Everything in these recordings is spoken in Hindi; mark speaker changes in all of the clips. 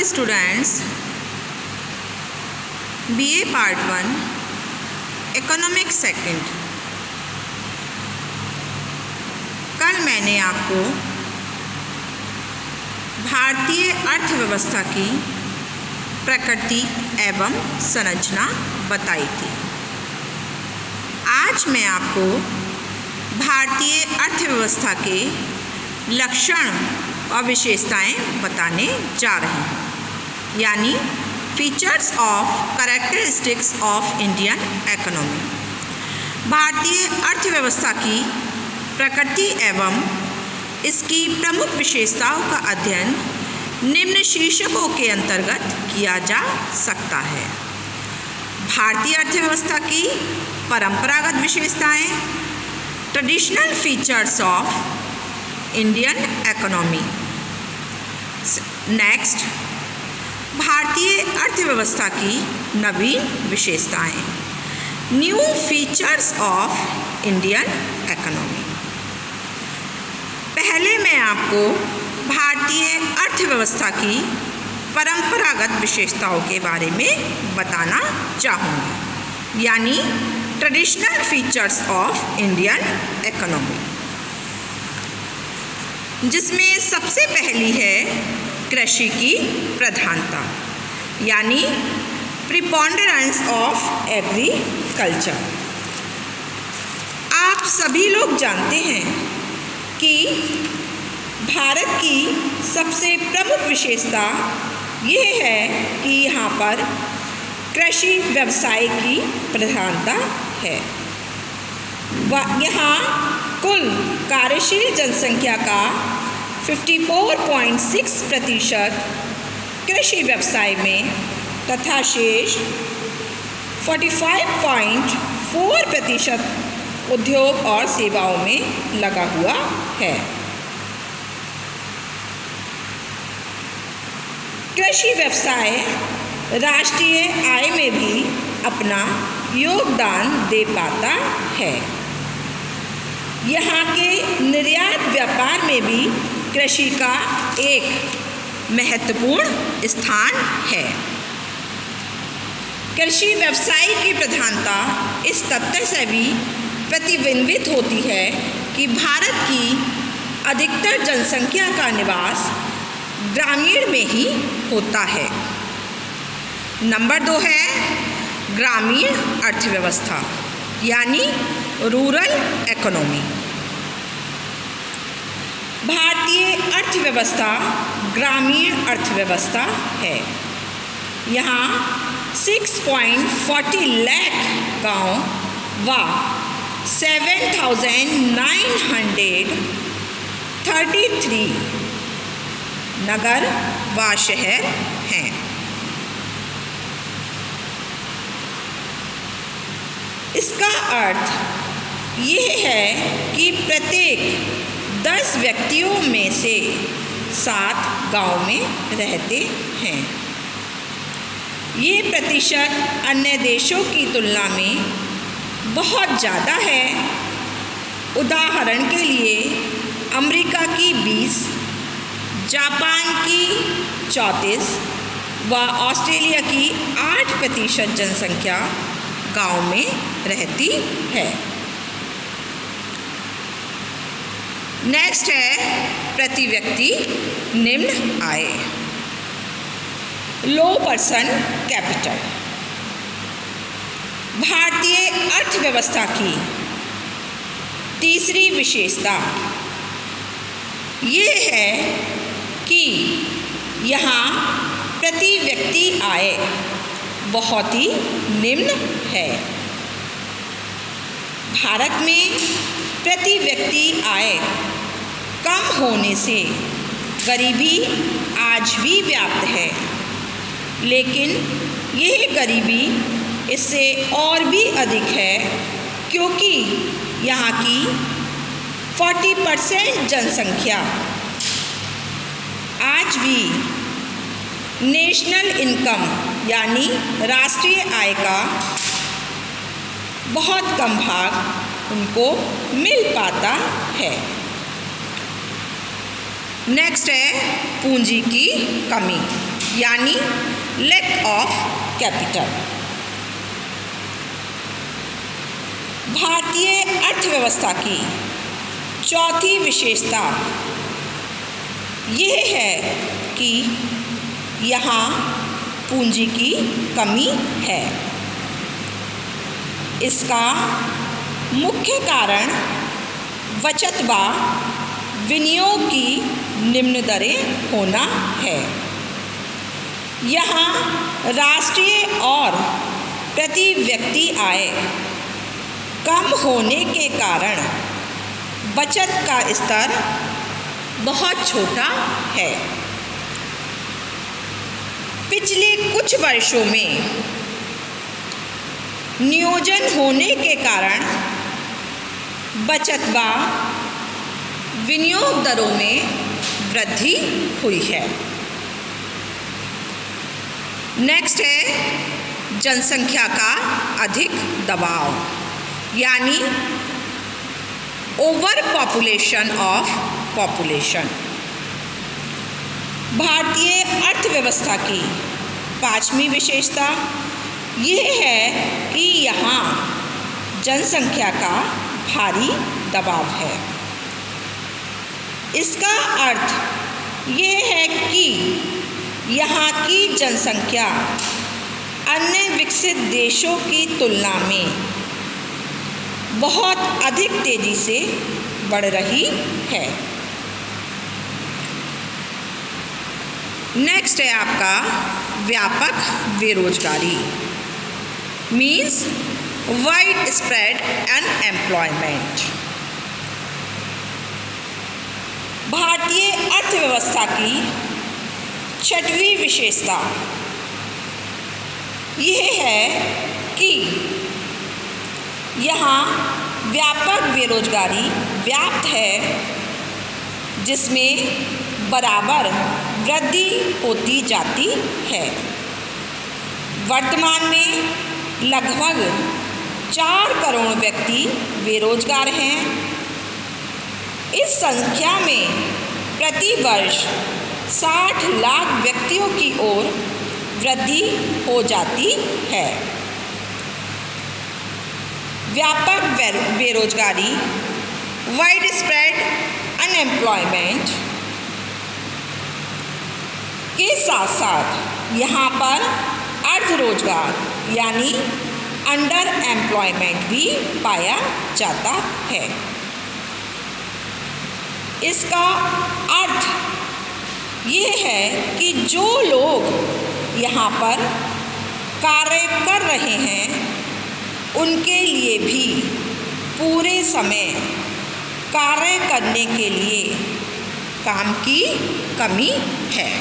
Speaker 1: Students, BA part 1 economics second. कल मैंने आपको भारतीय अर्थव्यवस्था की प्रकृति एवं संरचना बताई थी। आज मैं आपको भारतीय अर्थव्यवस्था के लक्षण और विशेषताएं बताने जा रही हूँ, यानी features of characteristics of Indian economy. भारतीय अर्थव्यवस्था की प्रकृति एवं इसकी प्रमुख विशेषताओं का अध्ययन निम्न शीर्षकों के अंतर्गत किया जा सकता है। भारतीय अर्थव्यवस्था की परंपरागत विशेषताएं, traditional features of Indian economy. Next, भारतीय अर्थव्यवस्था की नवीन विशेषताएं, new features of Indian economy. पहले मैं आपको भारतीय अर्थव्यवस्था की परंपरागत विशेषताओं के बारे में बताना चाहूँगी, यानी traditional features of Indian economy, जिसमें सबसे पहली है कृषि की प्रधानता, यानी प्रिपोंडरेंस ऑफ एग्रीकल्चर। आप सभी लोग जानते हैं कि भारत की सबसे प्रमुख विशेषता यह है कि यहाँ पर कृषि व्यवसाय की प्रधानता है। यहाँ कुल कार्यशील जनसंख्या का 54.6% कृषि व्यवसाय में तथा शेष 45.4% उद्योग और सेवाओं में लगा हुआ है। कृषि व्यवसाय राष्ट्रीय आय में भी अपना योगदान दे पाता है। यहाँ के निर्यात व्यापार में भी कृषि का एक महत्वपूर्ण स्थान है। कृषि व्यवसाय की प्रधानता इस तथ्य से भी प्रतिबिंबित होती है कि भारत की अधिकतर जनसंख्या का निवास ग्रामीण में ही होता है। नंबर 2 है ग्रामीण अर्थव्यवस्था, यानी रूरल इकोनॉमी। भारतीय अर्थव्यवस्था ग्रामीण अर्थव्यवस्था है। यहाँ 6.40 लाख गाँव व 7,933 नगर व शहर हैं। इसका अर्थ यह है कि प्रत्येक 10 व्यक्तियों में से 7 गांव में रहते हैं। ये प्रतिशत अन्य देशों की तुलना में बहुत ज़्यादा है। उदाहरण के लिए अमेरिका की 20, जापान की 34 व ऑस्ट्रेलिया की 8% जनसंख्या गांव में रहती है। नेक्स्ट है प्रति व्यक्ति निम्न आय, लो पर्सन कैपिटल। भारतीय अर्थव्यवस्था की तीसरी विशेषता ये है कि यहाँ प्रति व्यक्ति आय बहुत ही निम्न है। भारत में प्रति व्यक्ति आय कम होने से गरीबी आज भी व्याप्त है, लेकिन यह गरीबी इससे और भी अधिक है क्योंकि यहाँ की 40% जनसंख्या आज भी नेशनल इनकम यानी राष्ट्रीय आय का बहुत कम भाग उनको मिल पाता है। नेक्स्ट है पूंजी की कमी। यानी लैक ऑफ कैपिटल। भारतीय अर्थव्यवस्था की चौथी विशेषता यह है कि यहाँ पूंजी की कमी है। इसका मुख्य कारण बचत व विनियोग की निम्न दरें होना है। यहाँ राष्ट्रीय और प्रति व्यक्ति आय कम होने के कारण बचत का स्तर बहुत छोटा है। पिछले कुछ वर्षों में नियोजन होने के कारण बचत व विनियोग दरों में वृद्धि हुई है। नेक्स्ट है जनसंख्या का अधिक दबाव, यानी ओवर पॉपुलेशन ऑफ पॉपुलेशन। भारतीय अर्थव्यवस्था की पांचवी विशेषता यह है कि यहाँ जनसंख्या का भारी दबाव है। इसका अर्थ यह है कि यहाँ की जनसंख्या अन्य विकसित देशों की तुलना में बहुत अधिक तेजी से बढ़ रही है। नेक्स्ट है आपका व्यापक बेरोजगारी, मीन्स वाइड स्प्रेड अनएम्प्लॉयमेंट। भारतीय अर्थव्यवस्था की छठवीं विशेषता यह है कि यहाँ व्यापक बेरोजगारी व्याप्त है, जिसमें बराबर वृद्धि होती जाती है। वर्तमान में लगभग 4 करोड़ व्यक्ति बेरोजगार हैं। इस संख्या में प्रति वर्ष 60 लाख व्यक्तियों की ओर वृद्धि हो जाती है। व्यापक बेरोजगारी, वाइड स्प्रेड अनएम्प्लॉयमेंट के साथ साथ यहाँ पर अर्ध रोजगार यानी अंडर एम्प्लॉयमेंट भी पाया जाता है। इसका अर्थ ये है कि जो लोग यहाँ पर कार्य कर रहे हैं उनके लिए भी पूरे समय कार्य करने के लिए काम की कमी है।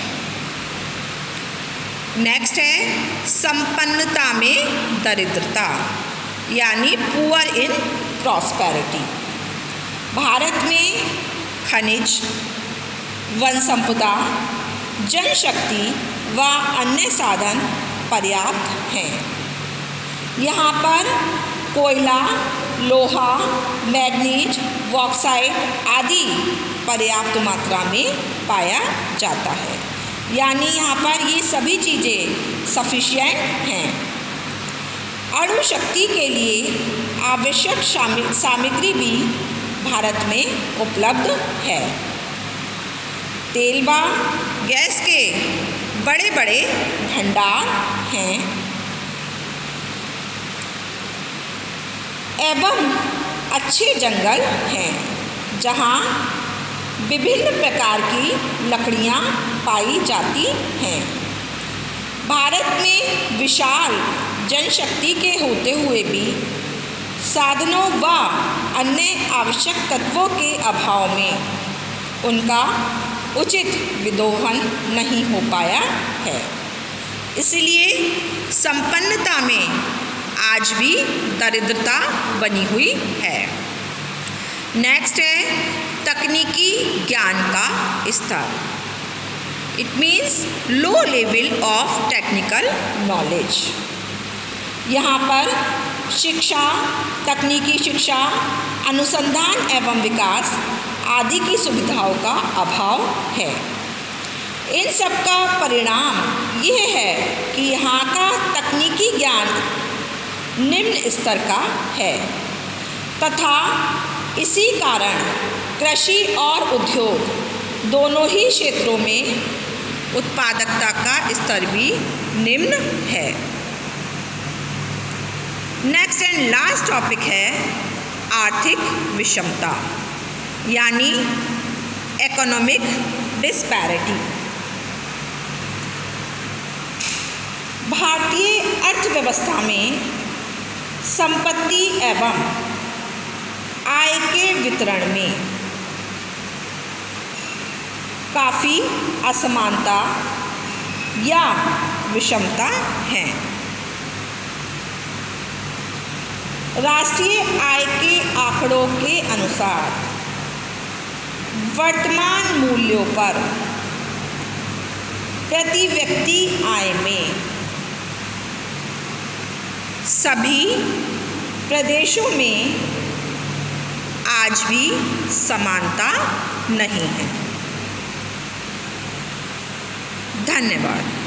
Speaker 1: नेक्स्ट है संपन्नता में दरिद्रता, यानी पुअर इन प्रॉस्पेरिटी। भारत में खनिज, वन संपदा, जनशक्ति व अन्य साधन पर्याप्त हैं। यहाँ पर कोयला, लोहा, मैग्नीज, बॉक्साइट आदि पर्याप्त मात्रा में पाया जाता है, यानी यहाँ पर ये सभी चीज़ें सफिशिएंट हैं। अणु शक्ति के लिए आवश्यक सामग्री भी भारत में उपलब्ध है। तेल व गैस के बड़े बड़े भंडार हैं एवं अच्छे जंगल हैं, जहाँ विभिन्न प्रकार की लकड़ियाँ पाई जाती हैं। भारत में विशाल जनशक्ति के होते हुए भी साधनों व अन्य आवश्यक तत्वों के अभाव में उनका उचित विदोहन नहीं हो पाया है। इसलिए संपन्नता में आज भी दरिद्रता बनी हुई है। नेक्स्ट है तकनीकी ज्ञान का स्तर। It means low level of technical knowledge. यहाँ पर शिक्षा, तकनीकी शिक्षा, अनुसंधान एवं विकास आदि की सुविधाओं का अभाव है। इन सब का परिणाम यह है कि यहाँ का तकनीकी ज्ञान निम्न स्तर का है तथा इसी कारण कृषि और उद्योग दोनों ही क्षेत्रों में उत्पादकता का स्तर भी निम्न है। नेक्स्ट एंड लास्ट टॉपिक है आर्थिक विषमता यानी इकोनॉमिक डिस्पैरिटी। भारतीय अर्थव्यवस्था में संपत्ति एवं आय के वितरण में काफ़ी असमानता या विषमता है। राष्ट्रीय आय के आंकड़ों के अनुसार वर्तमान मूल्यों पर प्रति व्यक्ति आय में सभी प्रदेशों में आज भी समानता नहीं है। धन्यवाद।